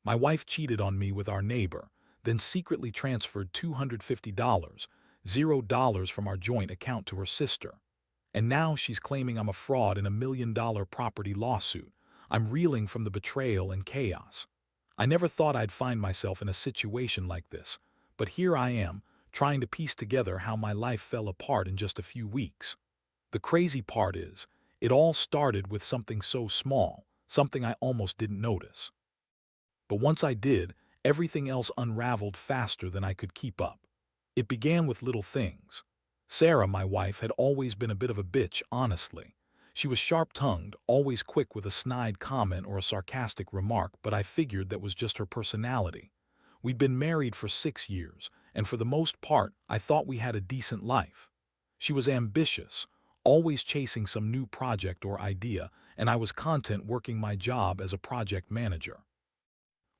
My wife cheated on me with our neighbor, then secretly transferred $250, $0 from our joint account to her sister. And now she's claiming I'm a fraud in $1 million property lawsuit. I'm reeling from the betrayal and chaos. I never thought I'd find myself in a situation like this, but here I am, trying to piece together how my life fell apart in just a few weeks. The crazy part is, it all started with something so small, something I almost didn't notice. But once I did, everything else unraveled faster than I could keep up. It began with little things. Sarah, my wife, had always been a bit of a bitch, honestly. She was sharp-tongued, always quick with a snide comment or a sarcastic remark, but I figured that was just her personality. We'd been married for 6 years, and for the most part, I thought we had a decent life. She was ambitious, always chasing some new project or idea, and I was content working my job as a project manager.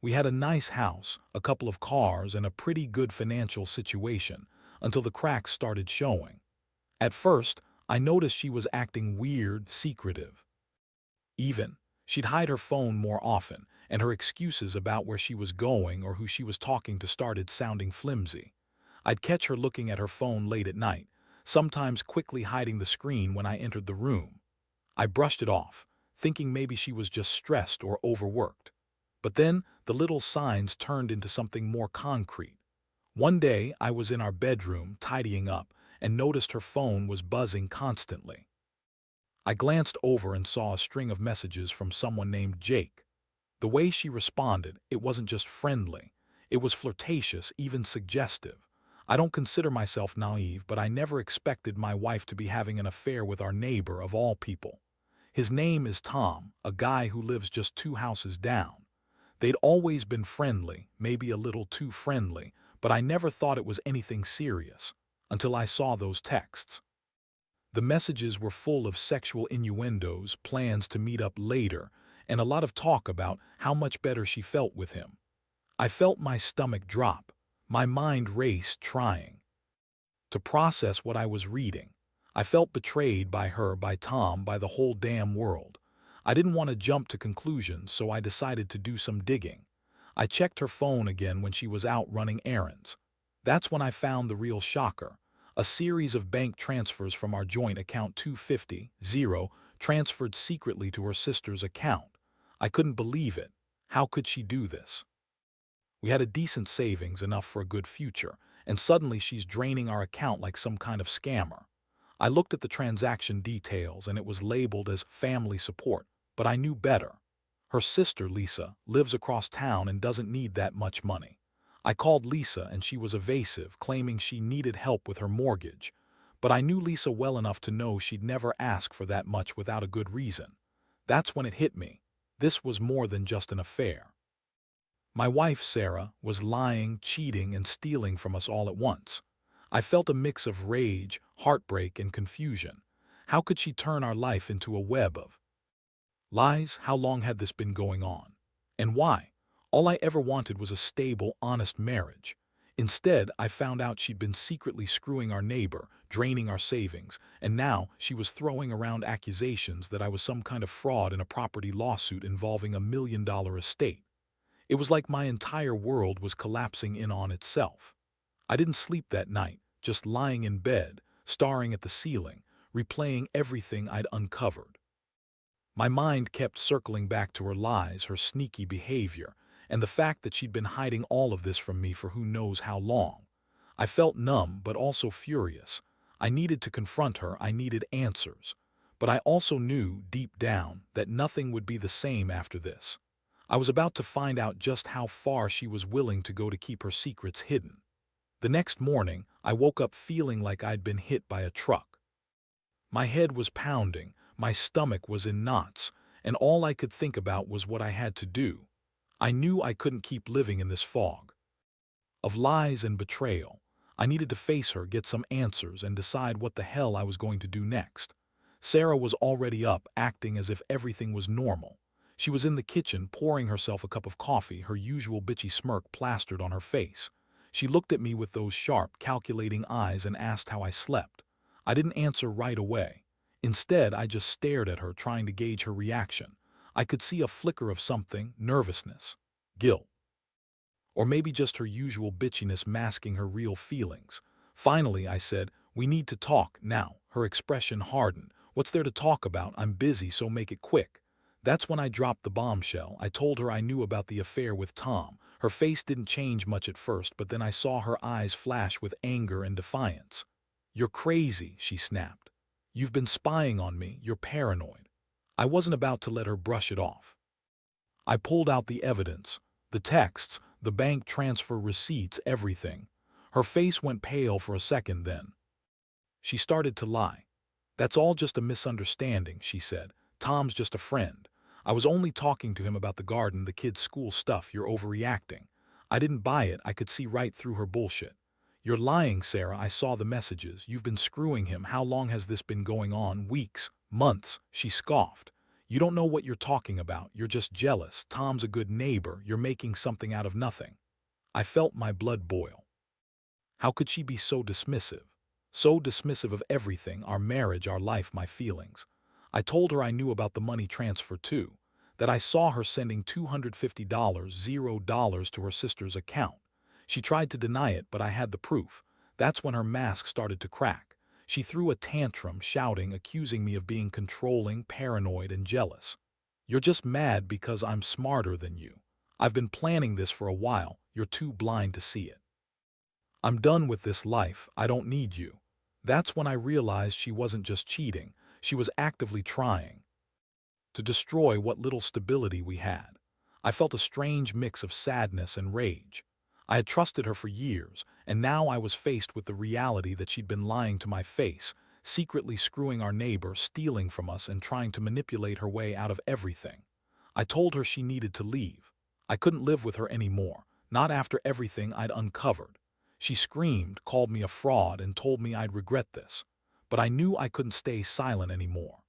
We had a nice house, a couple of cars, and a pretty good financial situation, until the cracks started showing. At first, I noticed she was acting weird, secretive. Even, she'd hide her phone more often, and her excuses about where she was going or who she was talking to started sounding flimsy. I'd catch her looking at her phone late at night, sometimes quickly hiding the screen when I entered the room. I brushed it off, thinking maybe she was just stressed or overworked. But then, the little signs turned into something more concrete. One day, I was in our bedroom, tidying up, and noticed her phone was buzzing constantly. I glanced over and saw a string of messages from someone named Jake. The way she responded, it wasn't just friendly. It was flirtatious, even suggestive. I don't consider myself naive, but I never expected my wife to be having an affair with our neighbor of all people. His name is Tom, a guy who lives just 2 houses down. They'd always been friendly, maybe a little too friendly, but I never thought it was anything serious, until I saw those texts. The messages were full of sexual innuendos, plans to meet up later, and a lot of talk about how much better she felt with him. I felt my stomach drop, my mind race trying to process what I was reading. I felt betrayed by her, by Tom, by the whole damn world. I didn't want to jump to conclusions, so I decided to do some digging. I checked her phone again when she was out running errands. That's when I found the real shocker. A series of bank transfers from our joint account 250, transferred secretly to her sister's account. I couldn't believe it. How could she do this? We had a decent savings, enough for a good future, and suddenly she's draining our account like some kind of scammer. I looked at the transaction details and it was labeled as family support, but I knew better. Her sister, Lisa, lives across town and doesn't need that much money. I called Lisa and she was evasive, claiming she needed help with her mortgage. But I knew Lisa well enough to know she'd never ask for that much without a good reason. That's when it hit me. This was more than just an affair. My wife, Sarah, was lying, cheating, and stealing from us all at once. I felt a mix of rage, heartbreak, and confusion. How could she turn our life into a web of lies? How long had this been going on? And why? All I ever wanted was a stable, honest marriage. Instead, I found out she'd been secretly screwing our neighbor, draining our savings, and now she was throwing around accusations that I was some kind of fraud in a property lawsuit involving $1 million estate. It was like my entire world was collapsing in on itself. I didn't sleep that night, just lying in bed, staring at the ceiling, replaying everything I'd uncovered. My mind kept circling back to her lies, her sneaky behavior, and the fact that she'd been hiding all of this from me for who knows how long. I felt numb, but also furious. I needed to confront her, I needed answers. But I also knew, deep down, that nothing would be the same after this. I was about to find out just how far she was willing to go to keep her secrets hidden. The next morning, I woke up feeling like I'd been hit by a truck. My head was pounding, my stomach was in knots, and all I could think about was what I had to do. I knew I couldn't keep living in this fog of lies and betrayal. I needed to face her, get some answers, and decide what the hell I was going to do next. Sarah was already up, acting as if everything was normal. She was in the kitchen, pouring herself a cup of coffee, her usual bitchy smirk plastered on her face. She looked at me with those sharp, calculating eyes and asked how I slept. I didn't answer right away. Instead, I just stared at her, trying to gauge her reaction. I could see a flicker of something, nervousness, guilt. Or maybe just her usual bitchiness masking her real feelings. Finally, I said, "We need to talk now." Her expression hardened. "What's there to talk about? I'm busy, so make it quick." That's when I dropped the bombshell. I told her I knew about the affair with Tom. Her face didn't change much at first, but then I saw her eyes flash with anger and defiance. "You're crazy," she snapped. "You've been spying on me. You're paranoid." I wasn't about to let her brush it off. I pulled out the evidence, the texts, the bank transfer receipts, everything. Her face went pale for a second then. She started to lie. "That's all just a misunderstanding," she said. "Tom's just a friend. I was only talking to him about the garden, the kids' school stuff. You're overreacting." I didn't buy it. I could see right through her bullshit. "You're lying, Sarah. I saw the messages. You've been screwing him. How long has this been going on? Weeks? Months?" She scoffed. "You don't know what you're talking about. You're just jealous. Tom's a good neighbor. You're making something out of nothing." I felt my blood boil. How could she be so dismissive? So dismissive of everything, our marriage, our life, my feelings. I told her I knew about the money transfer too, that I saw her sending $250, $0 to her sister's account. She tried to deny it, but I had the proof. That's when her mask started to crack. She threw a tantrum, shouting, accusing me of being controlling, paranoid, and jealous. "You're just mad because I'm smarter than you. I've been planning this for a while. You're too blind to see it. I'm done with this life. I don't need you." That's when I realized she wasn't just cheating. She was actively trying to destroy what little stability we had. I felt a strange mix of sadness and rage. I had trusted her for years, and now I was faced with the reality that she'd been lying to my face, secretly screwing our neighbor, stealing from us, and trying to manipulate her way out of everything. I told her she needed to leave. I couldn't live with her anymore, not after everything I'd uncovered. She screamed, called me a fraud, and told me I'd regret this. But I knew I couldn't stay silent anymore.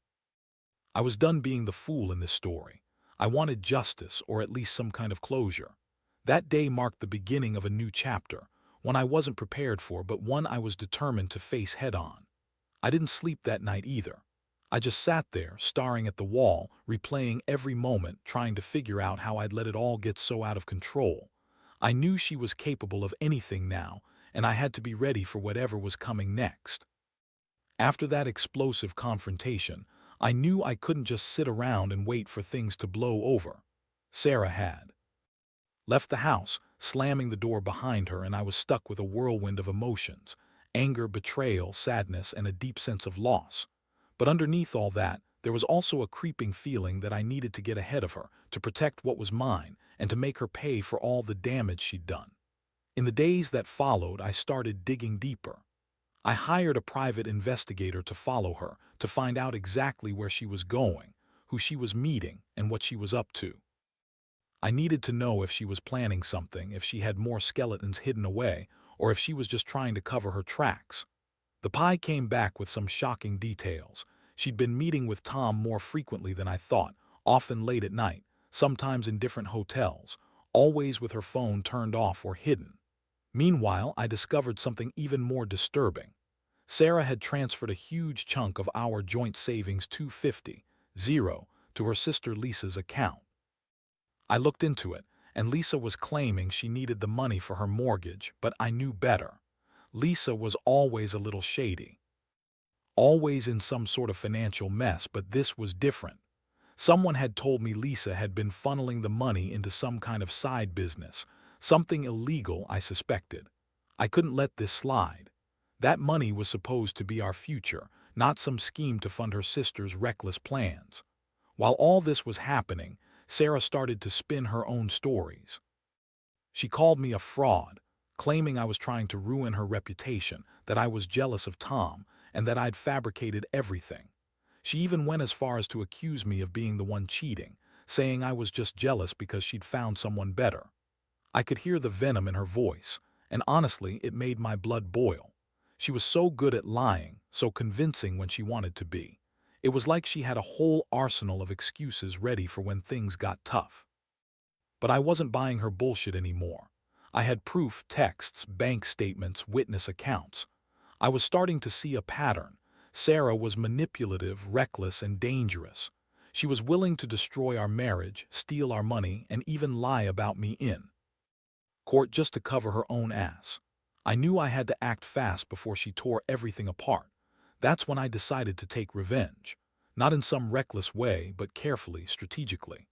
I was done being the fool in this story. I wanted justice, or at least some kind of closure. That day marked the beginning of a new chapter, one I wasn't prepared for, but one I was determined to face head-on. I didn't sleep that night either. I just sat there, staring at the wall, replaying every moment, trying to figure out how I'd let it all get so out of control. I knew she was capable of anything now, and I had to be ready for whatever was coming next. After that explosive confrontation, I knew I couldn't just sit around and wait for things to blow over. Sarah had left the house, slamming the door behind her, and I was stuck with a whirlwind of emotions: anger, betrayal, sadness, and a deep sense of loss. But underneath all that, there was also a creeping feeling that I needed to get ahead of her, to protect what was mine, and to make her pay for all the damage she'd done. In the days that followed, I started digging deeper. I hired a private investigator to follow her, to find out exactly where she was going, who she was meeting, and what she was up to. I needed to know if she was planning something, if she had more skeletons hidden away, or if she was just trying to cover her tracks. The pie came back with some shocking details. She'd been meeting with Tom more frequently than I thought, often late at night, sometimes in different hotels, always with her phone turned off or hidden. Meanwhile, I discovered something even more disturbing. Sarah had transferred a huge chunk of our joint savings, 250, to her sister Lisa's account. I looked into it, and Lisa was claiming she needed the money for her mortgage, but I knew better. Lisa was always a little shady, always in some sort of financial mess, but this was different. Someone had told me Lisa had been funneling the money into some kind of side business, something illegal, I suspected. I couldn't let this slide. That money was supposed to be our future, not some scheme to fund her sister's reckless plans. While all this was happening, Sarah started to spin her own stories. She called me a fraud, claiming I was trying to ruin her reputation, that I was jealous of Tom, and that I'd fabricated everything. She even went as far as to accuse me of being the one cheating, saying I was just jealous because she'd found someone better. I could hear the venom in her voice, and honestly, it made my blood boil. She was so good at lying, so convincing when she wanted to be. It was like she had a whole arsenal of excuses ready for when things got tough. But I wasn't buying her bullshit anymore. I had proof: texts, bank statements, witness accounts. I was starting to see a pattern. Sarah was manipulative, reckless, and dangerous. She was willing to destroy our marriage, steal our money, and even lie about me in court just to cover her own ass. I knew I had to act fast before she tore everything apart. That's when I decided to take revenge. Not in some reckless way, but carefully, strategically.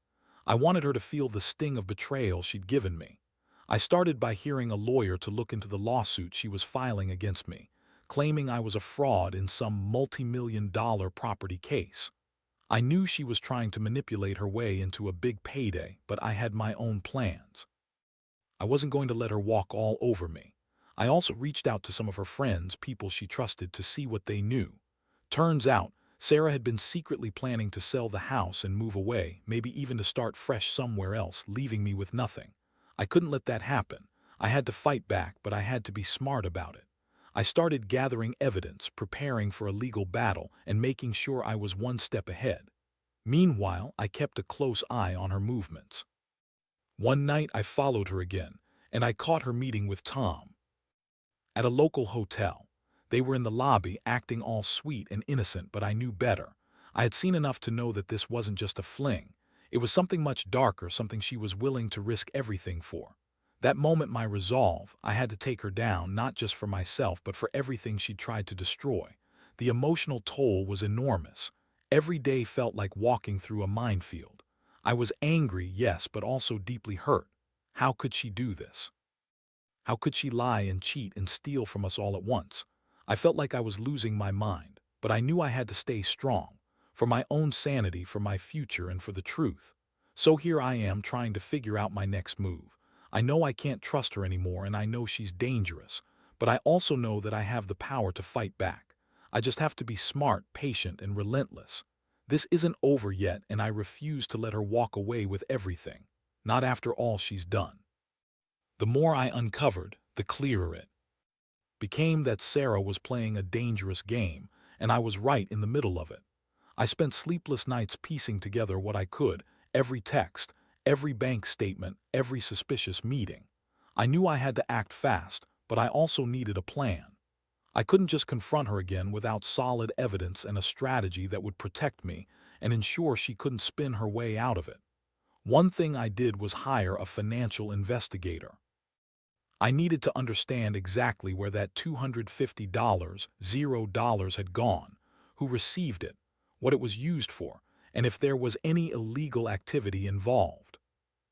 I wanted her to feel the sting of betrayal she'd given me. I started by hiring a lawyer to look into the lawsuit she was filing against me, claiming I was a fraud in some multi-million-dollar property case. I knew she was trying to manipulate her way into a big payday, but I had my own plans. I wasn't going to let her walk all over me. I also reached out to some of her friends, people she trusted, to see what they knew. Turns out, Sarah had been secretly planning to sell the house and move away, maybe even to start fresh somewhere else, leaving me with nothing. I couldn't let that happen. I had to fight back, but I had to be smart about it. I started gathering evidence, preparing for a legal battle, and making sure I was one step ahead. Meanwhile, I kept a close eye on her movements. One night I followed her again, and I caught her meeting with Tom at a local hotel. They were in the lobby, acting all sweet and innocent, but I knew better. I had seen enough to know that this wasn't just a fling. It was something much darker, something she was willing to risk everything for. That moment, my resolve, I had to take her down, not just for myself, but for everything she'd tried to destroy. The emotional toll was enormous. Every day felt like walking through a minefield. I was angry, yes, but also deeply hurt. How could she do this? How could she lie and cheat and steal from us all at once? I felt like I was losing my mind, but I knew I had to stay strong, for my own sanity, for my future, and for the truth. So here I am trying to figure out my next move. I know I can't trust her anymore, and I know she's dangerous, but I also know that I have the power to fight back. I just have to be smart, patient, and relentless. This isn't over yet, and I refuse to let her walk away with everything. Not after all she's done. The more I uncovered, the clearer it became that Sarah was playing a dangerous game, and I was right in the middle of it. I spent sleepless nights piecing together what I could, every text, every bank statement, every suspicious meeting. I knew I had to act fast, but I also needed a plan. I couldn't just confront her again without solid evidence and a strategy that would protect me and ensure she couldn't spin her way out of it. One thing I did was hire a financial investigator. I needed to understand exactly where that $250, $0 had gone, who received it, what it was used for, and if there was any illegal activity involved.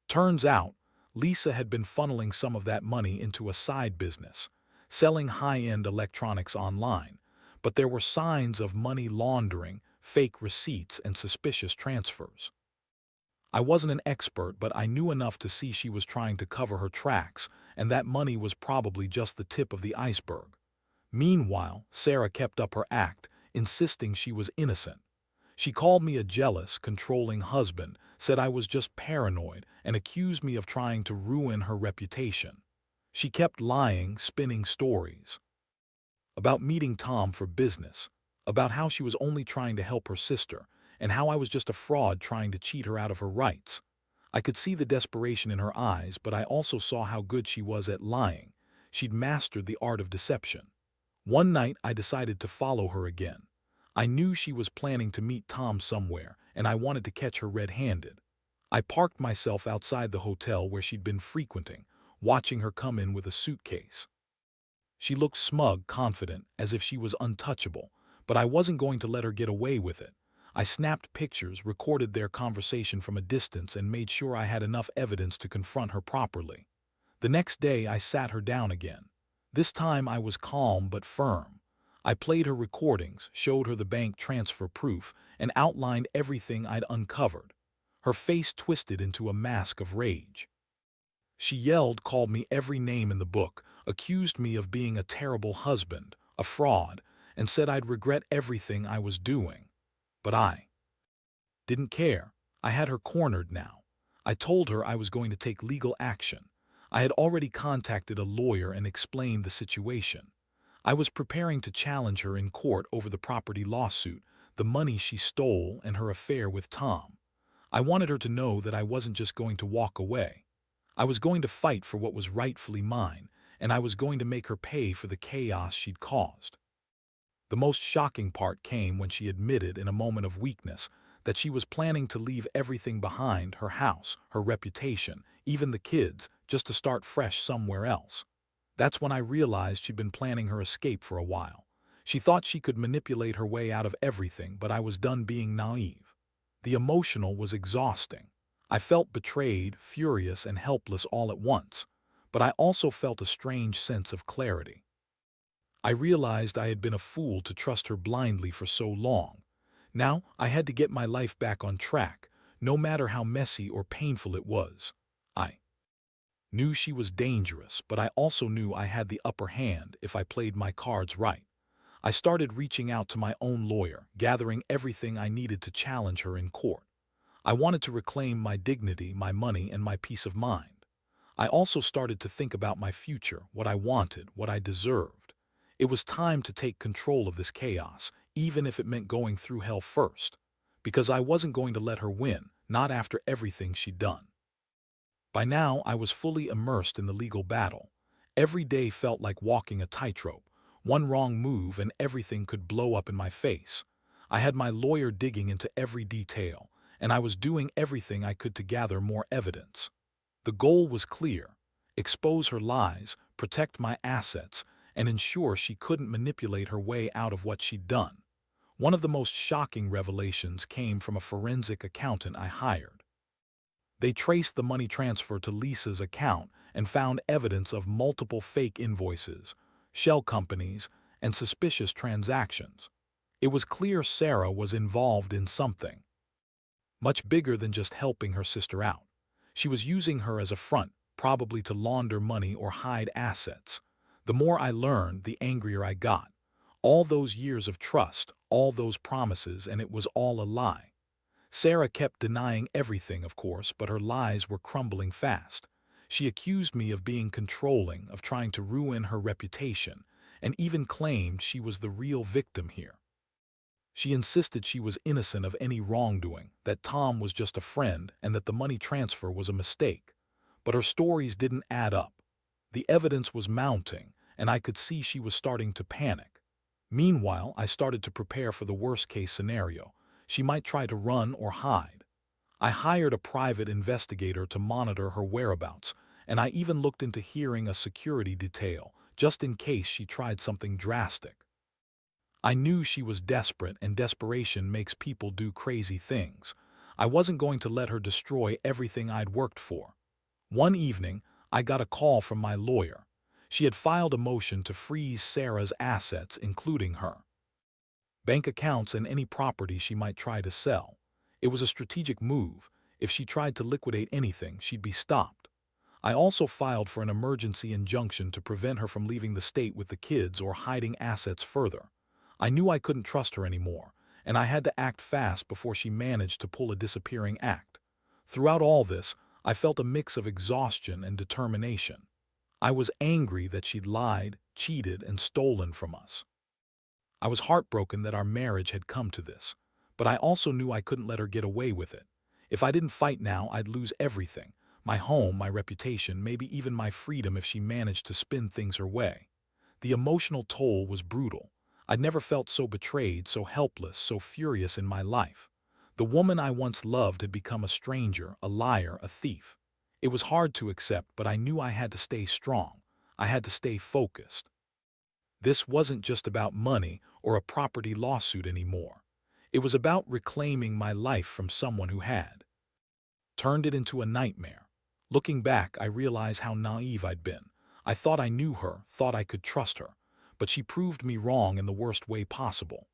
Turns out, Lisa had been funneling some of that money into a side business, selling high-end electronics online, but there were signs of money laundering, fake receipts, and suspicious transfers. I wasn't an expert, but I knew enough to see she was trying to cover her tracks, and that money was probably just the tip of the iceberg. Meanwhile, Sarah kept up her act, insisting she was innocent. She called me a jealous, controlling husband, said I was just paranoid, and accused me of trying to ruin her reputation. She kept lying, spinning stories about meeting Tom for business, about how she was only trying to help her sister, and how I was just a fraud trying to cheat her out of her rights. I could see the desperation in her eyes, but I also saw how good she was at lying. She'd mastered the art of deception. One night, I decided to follow her again. I knew she was planning to meet Tom somewhere, and I wanted to catch her red-handed. I parked myself outside the hotel where she'd been frequenting, watching her come in with a suitcase. She looked smug, confident, as if she was untouchable, but I wasn't going to let her get away with it. I snapped pictures, recorded their conversation from a distance, and made sure I had enough evidence to confront her properly. The next day, I sat her down again. This time I was calm but firm. I played her recordings, showed her the bank transfer proof, and outlined everything I'd uncovered. Her face twisted into a mask of rage. She yelled, called me every name in the book, accused me of being a terrible husband, a fraud, and said I'd regret everything I was doing. But I didn't care. I had her cornered now. I told her I was going to take legal action. I had already contacted a lawyer and explained the situation. I was preparing to challenge her in court over the property lawsuit, the money she stole, and her affair with Tom. I wanted her to know that I wasn't just going to walk away. I was going to fight for what was rightfully mine, and I was going to make her pay for the chaos she'd caused. The most shocking part came when she admitted in a moment of weakness that she was planning to leave everything behind: her house, her reputation, even the kids, just to start fresh somewhere else. That's when I realized she'd been planning her escape for a while. She thought she could manipulate her way out of everything, but I was done being naive. The emotional was exhausting. I felt betrayed, furious, and helpless all at once, but I also felt a strange sense of clarity. I realized I had been a fool to trust her blindly for so long. Now I had to get my life back on track, no matter how messy or painful it was. I knew she was dangerous, but I also knew I had the upper hand if I played my cards right. I started reaching out to my own lawyer, gathering everything I needed to challenge her in court. I wanted to reclaim my dignity, my money, and my peace of mind. I also started to think about my future, what I wanted, what I deserved. It was time to take control of this chaos, even if it meant going through hell first. Because I wasn't going to let her win, not after everything she'd done. By now, I was fully immersed in the legal battle. Every day felt like walking a tightrope. One wrong move and everything could blow up in my face. I had my lawyer digging into every detail, and I was doing everything I could to gather more evidence. The goal was clear: expose her lies, protect my assets, and ensure she couldn't manipulate her way out of what she'd done. One of the most shocking revelations came from a forensic accountant I hired. They traced the money transfer to Lisa's account and found evidence of multiple fake invoices, shell companies, and suspicious transactions. It was clear Sarah was involved in something much bigger than just helping her sister out. She was using her as a front, probably to launder money or hide assets. The more I learned, the angrier I got. All those years of trust, all those promises, and it was all a lie. Sarah kept denying everything, of course, but her lies were crumbling fast. She accused me of being controlling, of trying to ruin her reputation, and even claimed she was the real victim here. She insisted she was innocent of any wrongdoing, that Tom was just a friend, and that the money transfer was a mistake. But her stories didn't add up. The evidence was mounting, and I could see she was starting to panic. Meanwhile, I started to prepare for the worst-case scenario. She might try to run or hide. I hired a private investigator to monitor her whereabouts, and I even looked into hiring a security detail, just in case she tried something drastic. I knew she was desperate, and desperation makes people do crazy things. I wasn't going to let her destroy everything I'd worked for. One evening, I got a call from my lawyer. She had filed a motion to freeze Sarah's assets, including her bank accounts and any property she might try to sell. It was a strategic move. If she tried to liquidate anything, she'd be stopped. I also filed for an emergency injunction to prevent her from leaving the state with the kids or hiding assets further. I knew I couldn't trust her anymore, and I had to act fast before she managed to pull a disappearing act. Throughout all this, I felt a mix of exhaustion and determination. I was angry that she'd lied, cheated, and stolen from us. I was heartbroken that our marriage had come to this, but I also knew I couldn't let her get away with it. If I didn't fight now, I'd lose everything: my home, my reputation, maybe even my freedom if she managed to spin things her way. The emotional toll was brutal. I'd never felt so betrayed, so helpless, so furious in my life. The woman I once loved had become a stranger, a liar, a thief. It was hard to accept, but I knew I had to stay strong. I had to stay focused. This wasn't just about money or a property lawsuit anymore. It was about reclaiming my life from someone who had turned it into a nightmare. Looking back, I realize how naive I'd been. I thought I knew her, thought I could trust her, but she proved me wrong in the worst way possible.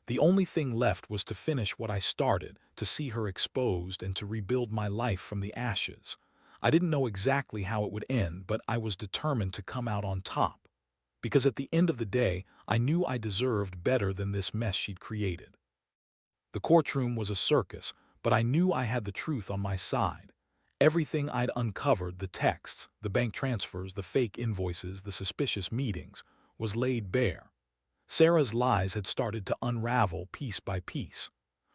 The only thing left was to finish what I started, to see her exposed and to rebuild my life from the ashes. I didn't know exactly how it would end, but I was determined to come out on top. Because at the end of the day, I knew I deserved better than this mess she'd created. The courtroom was a circus, but I knew I had the truth on my side. Everything I'd uncovered, the texts, the bank transfers, the fake invoices, the suspicious meetings, was laid bare. Sarah's lies had started to unravel piece by piece.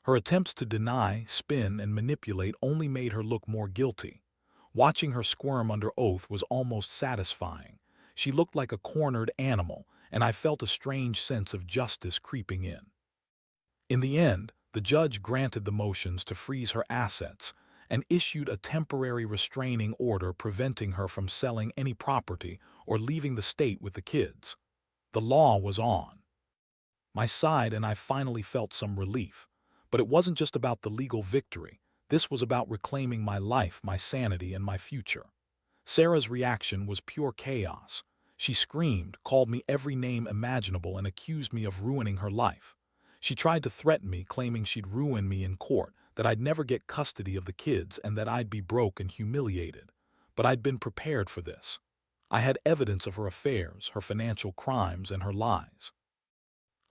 Her attempts to deny, spin, and manipulate only made her look more guilty. Watching her squirm under oath was almost satisfying. She looked like a cornered animal, and I felt a strange sense of justice creeping in. In the end, the judge granted the motions to freeze her assets, and issued a temporary restraining order preventing her from selling any property or leaving the state with the kids. The law was on my side, and I finally felt some relief. But it wasn't just about the legal victory. This was about reclaiming my life, my sanity, and my future. Sarah's reaction was pure chaos. She screamed, called me every name imaginable, and accused me of ruining her life. She tried to threaten me, claiming she'd ruin me in court, that I'd never get custody of the kids, and that I'd be broke and humiliated. But I'd been prepared for this. I had evidence of her affairs, her financial crimes, and her lies.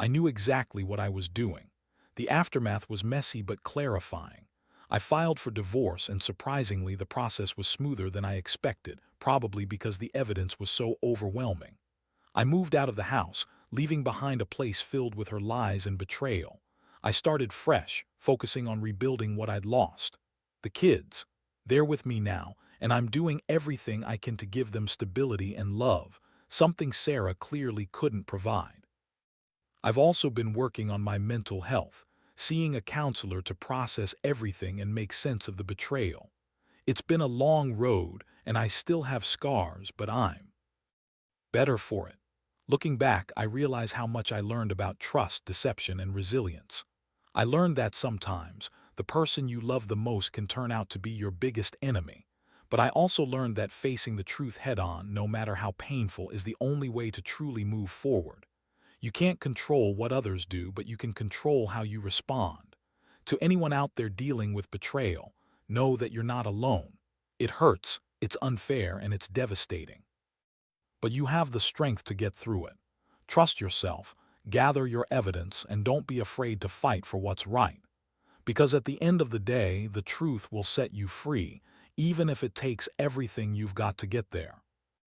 I knew exactly what I was doing. The aftermath was messy but clarifying. I filed for divorce, and surprisingly, the process was smoother than I expected, probably because the evidence was so overwhelming. I moved out of the house, leaving behind a place filled with her lies and betrayal. I started fresh, focusing on rebuilding what I'd lost. The kids, they're with me now, and I'm doing everything I can to give them stability and love, something Sarah clearly couldn't provide. I've also been working on my mental health, seeing a counselor to process everything and make sense of the betrayal. It's been a long road, and I still have scars, but I'm better for it. Looking back, I realize how much I learned about trust, deception, and resilience. I learned that sometimes the person you love the most can turn out to be your biggest enemy. But I also learned that facing the truth head-on, no matter how painful, is the only way to truly move forward. You can't control what others do, but you can control how you respond. To anyone out there dealing with betrayal, know that you're not alone. It hurts, it's unfair, and it's devastating. But you have the strength to get through it. Trust yourself, gather your evidence, and don't be afraid to fight for what's right. Because at the end of the day, the truth will set you free, even if it takes everything you've got to get there.